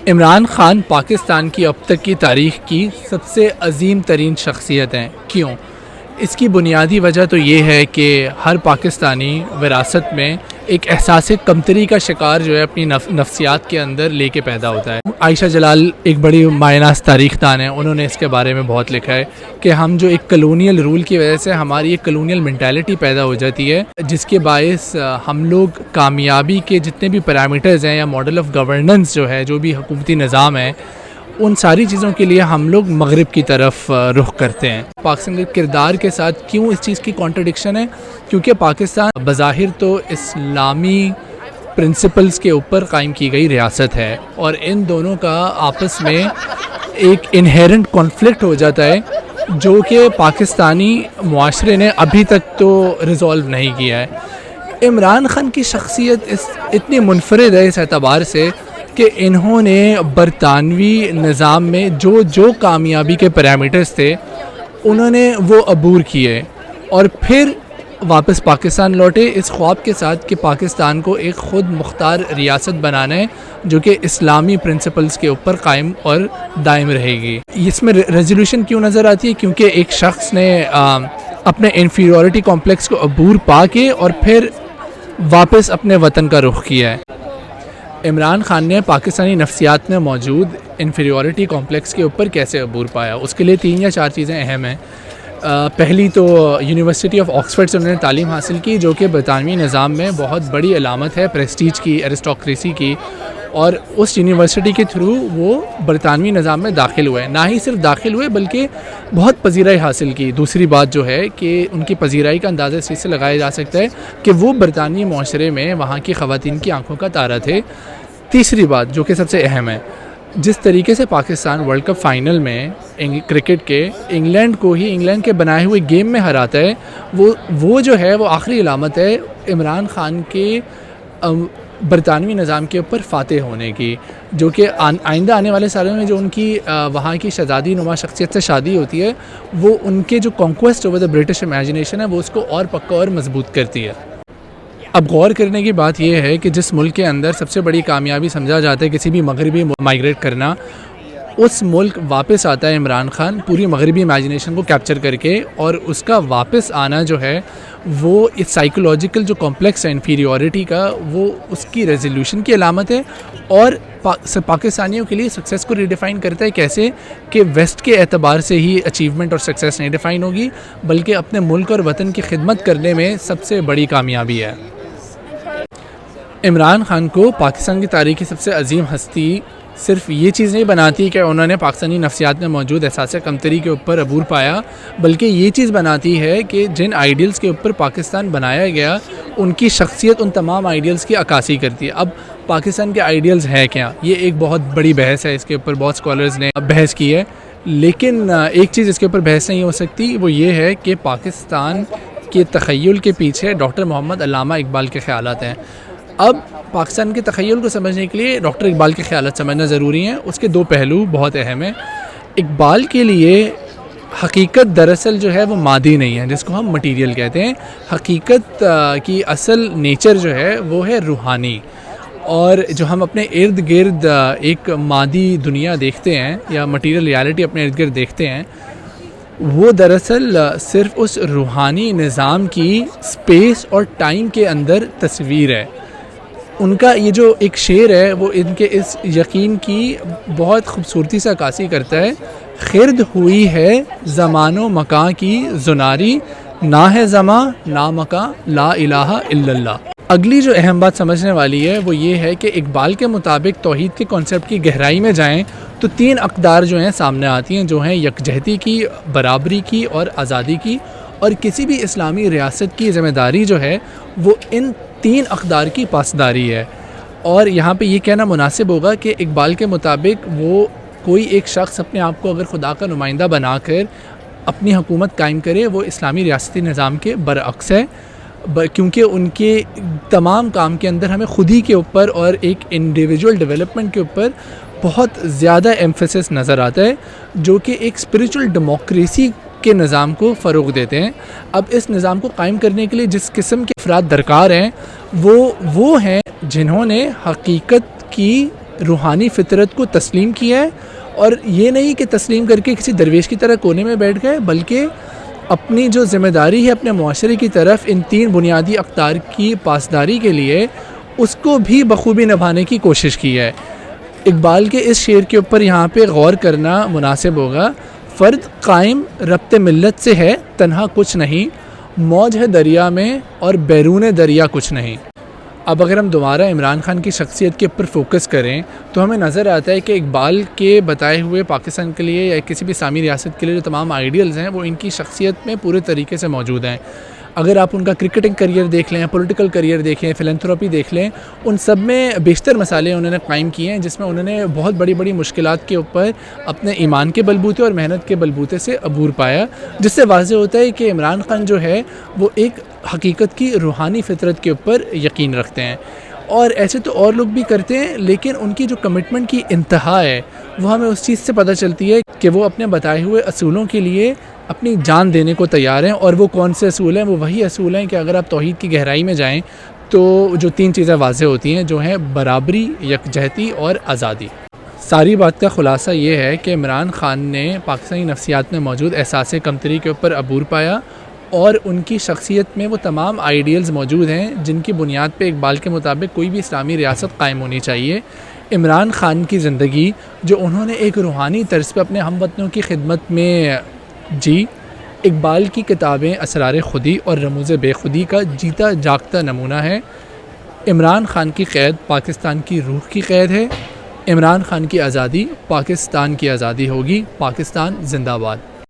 عمران خان پاکستان کی اب تک کی تاریخ کی سب سے عظیم ترین شخصیت ہیں۔ کیوں؟ اس کی بنیادی وجہ تو یہ ہے کہ ہر پاکستانی وراثت میں ایک احساس کمتری کا شکار جو ہے اپنی نفسیات کے اندر لے کے پیدا ہوتا ہے۔ عائشہ جلال ایک بڑی مایہ ناز تاریخ دان ہیں، انہوں نے اس کے بارے میں بہت لکھا ہے کہ ہم جو ایک کلونیل رول کی وجہ سے ہماری ایک کلونیل مینٹیلٹی پیدا ہو جاتی ہے، جس کے باعث ہم لوگ کامیابی کے جتنے بھی پیرامیٹرز ہیں یا ماڈل آف گورننس جو ہے، جو بھی حکومتی نظام ہے، ان ساری چیزوں کے لیے ہم لوگ مغرب کی طرف رخ کرتے ہیں۔ پاکستان کے کردار کے ساتھ کیوں اس چیز کی کانٹرڈکشن ہے؟ کیونکہ پاکستان بظاہر تو اسلامی پرنسپلز کے اوپر قائم کی گئی ریاست ہے، اور ان دونوں کا آپس میں ایک انہیرنٹ کانفلکٹ ہو جاتا ہے جو کہ پاکستانی معاشرے نے ابھی تک تو ریزالو نہیں کیا ہے۔ عمران خان کی شخصیت اتنی منفرد ہے اس اعتبار سے کہ انہوں نے برطانوی نظام میں جو کامیابی کے پیرامیٹرز تھے انہوں نے وہ عبور کیے، اور پھر واپس پاکستان لوٹے اس خواب کے ساتھ کہ پاکستان کو ایک خود مختار ریاست بنانا ہے جو کہ اسلامی پرنسپلز کے اوپر قائم اور دائم رہے گی۔ اس میں ریزولوشن کیوں نظر آتی ہے؟ کیونکہ ایک شخص نے اپنے انفیریورٹی کمپلیکس کو عبور پا کے اور پھر واپس اپنے وطن کا رخ کیا ہے۔ عمران خان نے پاکستانی نفسیات میں موجود انفیریورٹی کمپلیکس کے اوپر کیسے عبور پایا؟ اس کے لیے 3 یا 4 چیزیں اہم ہیں۔ پہلی تو یونیورسٹی آف آکسفورڈ سے انہوں نے تعلیم حاصل کی، جو کہ برطانوی نظام میں بہت بڑی علامت ہے پریسٹیج کی، ایرسٹوکریسی کی، اور اس یونیورسٹی کے تھرو وہ برطانوی نظام میں داخل ہوئے۔ نہ ہی صرف داخل ہوئے بلکہ بہت پذیرائی حاصل کی۔ دوسری بات جو ہے کہ ان کی پذیرائی کا اندازہ اس چیز سے لگایا جا سکتا ہے کہ وہ برطانوی معاشرے میں وہاں کی خواتین کی آنکھوں کا تارا تھے۔ تیسری بات جو کہ سب سے اہم ہے، جس طریقے سے پاکستان ورلڈ کپ فائنل میں کرکٹ کے انگلینڈ کو ہی انگلینڈ کے بنائے ہوئے گیم میں ہراتا ہے، وہ جو ہے وہ آخری علامت ہے عمران خان کے برطانوی نظام کے اوپر فاتح ہونے کی، جو کہ آئندہ آنے والے سالوں میں جو ان کی وہاں کی شہزادی نما شخصیت سے شادی ہوتی ہے، وہ ان کے جو conquest over the British imagination ہے وہ اس کو اور پکا اور مضبوط کرتی ہے۔ اب غور کرنے کی بات یہ ہے کہ جس ملک کے اندر سب سے بڑی کامیابی سمجھا جاتا ہے کسی بھی مغربی مائیگریٹ کرنا، اس ملک واپس آتا ہے عمران خان پوری مغربی امیجنیشن کو کیپچر کر کے، اور اس کا واپس آنا جو ہے وہ اس سائیکولوجیکل جو کمپلیکس ہے انفیریورٹی کا، وہ اس کی ریزولوشن کی علامت ہے، اور پاکستانیوں کے لیے سکسیس کو ریڈیفائن کرتا ہے کیسے کہ ویسٹ کے اعتبار سے ہی اچیومنٹ اور سکسیس نہیں ڈیفائن ہوگی، بلکہ اپنے ملک اور وطن کی خدمت کرنے میں سب سے بڑی کامیابی ہے۔ عمران خان کو پاکستان کی تاریخ کی سب سے عظیم ہستی صرف یہ چیز نہیں بناتی کہ انہوں نے پاکستانی نفسیات میں موجود احساس کمتری کے اوپر عبور پایا، بلکہ یہ چیز بناتی ہے کہ جن آئیڈیلز کے اوپر پاکستان بنایا گیا ان کی شخصیت ان تمام آئیڈیلز کی عکاسی کرتی ہے۔ اب پاکستان کے آئیڈیلز ہیں کیا؟ یہ ایک بہت بڑی بحث ہے، اس کے اوپر بہت اسکالرز نے بحث کی ہے، لیکن ایک چیز اس کے اوپر بحث نہیں ہو سکتی، وہ یہ ہے کہ پاکستان کے تخیل کے پیچھے ڈاکٹر محمد علامہ اقبال کے خیالات ہیں۔ اب پاکستان کے تخیل کو سمجھنے کے لیے ڈاکٹر اقبال کے خیالات سمجھنا ضروری ہیں۔ اس کے 2 پہلو بہت اہم ہیں۔ اقبال کے لیے حقیقت دراصل جو ہے وہ مادی نہیں ہے، جس کو ہم مٹیریل کہتے ہیں۔ حقیقت کی اصل نیچر جو ہے وہ ہے روحانی، اور جو ہم اپنے ارد گرد ایک مادی دنیا دیکھتے ہیں یا مٹیریل ریالٹی اپنے ارد گرد دیکھتے ہیں، وہ دراصل صرف اس روحانی نظام کی اسپیس اور ٹائم کے اندر تصویر ہے۔ ان کا یہ جو ایک شعر ہے وہ ان کے اس یقین کی بہت خوبصورتی سے عکاسی کرتا ہے۔ خرد ہوئی ہے زمان و مکان کی زناری، نہ ہے زمان نہ مکان لا الہ الا اللہ۔ اگلی جو اہم بات سمجھنے والی ہے وہ یہ ہے کہ اقبال کے مطابق توحید کے کانسیپٹ کی گہرائی میں جائیں تو 3 اقدار جو ہیں سامنے آتی ہیں، جو ہیں یکجہتی کی، برابری کی اور آزادی کی، اور کسی بھی اسلامی ریاست کی ذمہ داری جو ہے وہ ان 3 اقدار کی پاسداری ہے۔ اور یہاں پہ یہ کہنا مناسب ہوگا کہ اقبال کے مطابق وہ کوئی ایک شخص اپنے آپ کو اگر خدا کا نمائندہ بنا کر اپنی حکومت قائم کرے، وہ اسلامی ریاستی نظام کے برعکس ہے، کیونکہ ان کے تمام کام کے اندر ہمیں خودی کے اوپر اور ایک انڈیویجول ڈیولپمنٹ کے اوپر بہت زیادہ ایمفیسس نظر آتا ہے، جو کہ ایک اسپریچول ڈیموکریسی کے نظام کو فروغ دیتے ہیں۔ اب اس نظام کو قائم کرنے کے لیے جس قسم کے افراد درکار ہیں وہ ہیں جنہوں نے حقیقت کی روحانی فطرت کو تسلیم کیا ہے، اور یہ نہیں کہ تسلیم کر کے کسی درویش کی طرح کونے میں بیٹھ گئے، بلکہ اپنی جو ذمہ داری ہے اپنے معاشرے کی طرف ان 3 بنیادی اقدار کی پاسداری کے لیے، اس کو بھی بخوبی نبھانے کی کوشش کی ہے۔ اقبال کے اس شعر کے اوپر یہاں پہ غور کرنا مناسب ہوگا: فرد قائم ربط ملت سے ہے، تنہا کچھ نہیں، موج ہے دریا میں اور بیرون دریا کچھ نہیں۔ اب اگر ہم دوبارہ عمران خان کی شخصیت کے اوپر فوکس کریں تو ہمیں نظر آتا ہے کہ اقبال کے بتائے ہوئے پاکستان کے لیے یا کسی بھی اسلامی ریاست کے لیے جو تمام آئیڈیلز ہیں وہ ان کی شخصیت میں پورے طریقے سے موجود ہیں۔ اگر آپ ان کا کرکٹنگ کریئر دیکھ لیں، پولیٹیکل کریئر دیکھیں، فلانتھروپی دیکھ لیں، ان سب میں بیشتر مسائل انہوں نے قائم کیے ہیں، جس میں انہوں نے بہت بڑی بڑی مشکلات کے اوپر اپنے ایمان کے بلبوتے اور محنت کے بلبوتے سے عبور پایا، جس سے واضح ہوتا ہے کہ عمران خان جو ہے وہ ایک حقیقت کی روحانی فطرت کے اوپر یقین رکھتے ہیں، اور ایسے تو اور لوگ بھی کرتے ہیں، لیکن ان کی جو کمٹمنٹ کی انتہا ہے وہ ہمیں اس چیز سے پتہ چلتی ہے کہ وہ اپنے بتائے ہوئے اصولوں کے لیے اپنی جان دینے کو تیار ہیں۔ اور وہ کون سے اصول ہیں؟ وہ وہی اصول ہیں کہ اگر آپ توحید کی گہرائی میں جائیں تو جو 3 چیزیں واضح ہوتی ہیں، جو ہیں برابری، یکجہتی اور آزادی۔ ساری بات کا خلاصہ یہ ہے کہ عمران خان نے پاکستانی نفسیات میں موجود احساس کمتری کے اوپر عبور پایا، اور ان کی شخصیت میں وہ تمام آئیڈیلز موجود ہیں جن کی بنیاد پہ اقبال کے مطابق کوئی بھی اسلامی ریاست قائم ہونی چاہیے۔ عمران خان کی زندگی جو انہوں نے ایک روحانی طرز پہ اپنے ہم وطنوں کی خدمت میں جی، اقبال کی کتابیں اسرار خودی اور رموز بے خودی کا جیتا جاگتا نمونہ ہے۔ عمران خان کی قید پاکستان کی روح کی قید ہے۔ عمران خان کی آزادی پاکستان کی آزادی ہوگی۔ پاکستان زندہ باد۔